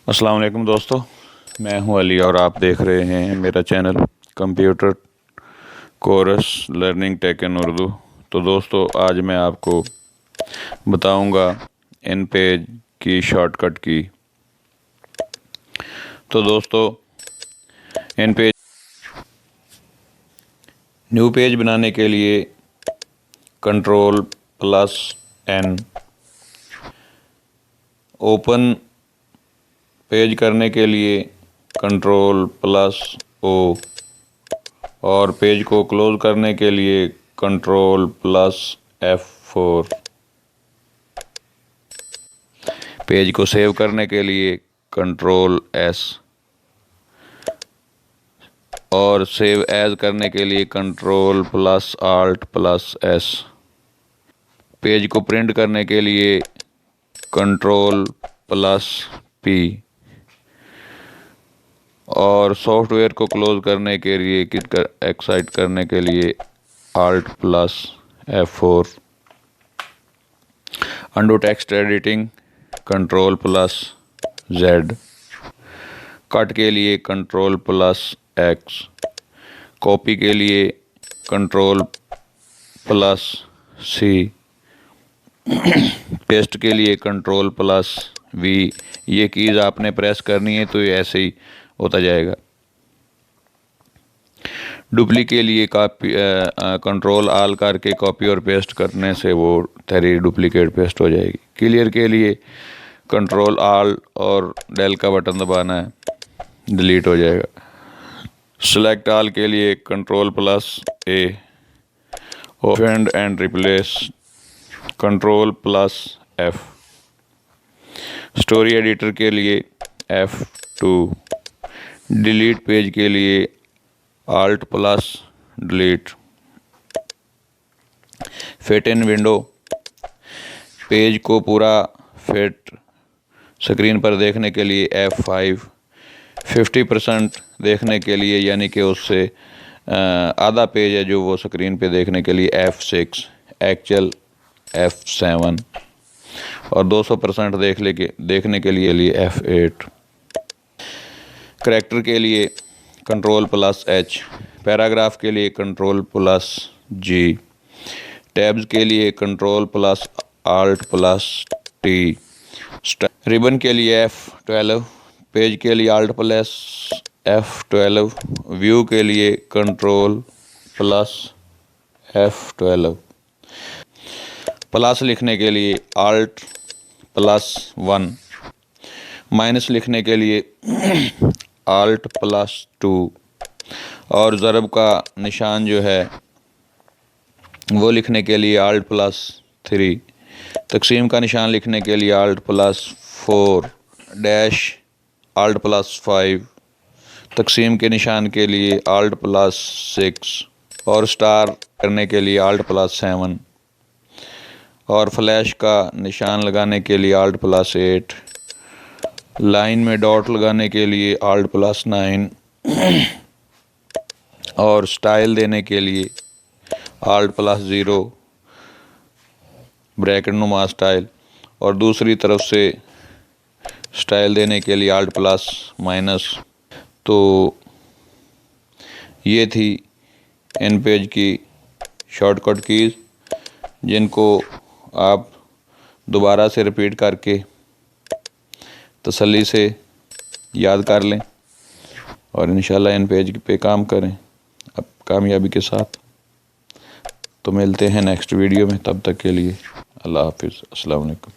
अस्सलाम वालेकुम दोस्तों, मैं हूं अली और आप देख रहे हैं मेरा channel computer course learning tech in Urdu. तो दोस्तों, आज मैं आपको बताऊंगा इन पेज की शॉर्टकट की। तो दोस्तों, इन पेज न्यू पेज बनाने के लिए Ctrl+N, ओपन पेज करने के लिए Ctrl+O और पेज को क्लोज करने के लिए Ctrl+F4। पेज को सेव करने के लिए Ctrl+S और सेव एज करने के लिए Ctrl+Alt+S। पेज को प्रिंट करने के लिए Ctrl+P और सॉफ्टवेयर को क्लोज करने के लिए एक्साइट करने के लिए Alt+F4। Undo text editing Ctrl+Z। Cut के लिए Ctrl+X। कॉपी के लिए Ctrl+C। पेस्ट के लिए Ctrl+V। ये कीज़ आपने प्रेस करनी है तो ये ऐसे ही होता जाएगा। डुप्लीकेट के लिए Ctrl+Alt करके कॉपी और पेस्ट करने से वो तेरी डुप्लीकेट पेस्ट हो जाएगी। क्लियर के लिए Ctrl+Alt और डेल का बटन दबाना है, डिलीट हो जाएगा। सेलेक्ट ऑल के लिए Ctrl+A। Find and replace Ctrl+F। Story editor के लिए F2। डिलीट पेज के लिए Alt+Delete। Fit in window, page को पूरा फिट स्क्रीन पर देखने के लिए F5। 50% देखने के लिए, यानी कि उससे आधा पेज है जो वो स्क्रीन पे देखने के लिए F6। एक्चुअल F7 और 200% देखने के लिए F8। करैक्टर के लिए Ctrl+H। पैराग्राफ के लिए Ctrl+G। टैब्स के लिए Ctrl+Alt+T। रिबन के लिए F12। पेज के लिए Alt+F12। व्यू के लिए Ctrl+F12। प्लस लिखने के लिए Alt+1। माइनस लिखने के लिए Alt+2 और ज़रब का निशान जो है वो लिखने के लिए Alt+3। तकसीम का निशान लिखने के लिए Alt+4 डैश Alt+5। तकसीम के निशान के लिए Alt+6 और स्टार करने के लिए Alt+7 और फ्लैश का निशान लगाने के लिए Alt+8। लाइन में डॉट लगाने के लिए Alt+9 और स्टाइल देने के लिए Alt+0 ब्रैकेट नुमा स्टाइल और दूसरी तरफ से स्टाइल देने के लिए Alt+। तो ये थी इन पेज की शॉर्टकट कीज़, जिनको आप दोबारा से रिपीट करके तसल्ली से याद कर लें और इंशाल्लाह इन पेज पे काम करें अब कामयाबी के साथ। तो मिलते हैं नेक्स्ट वीडियो में, तब तक के लिए अल्लाह हाफिज़। अस्सलाम वालेकुम।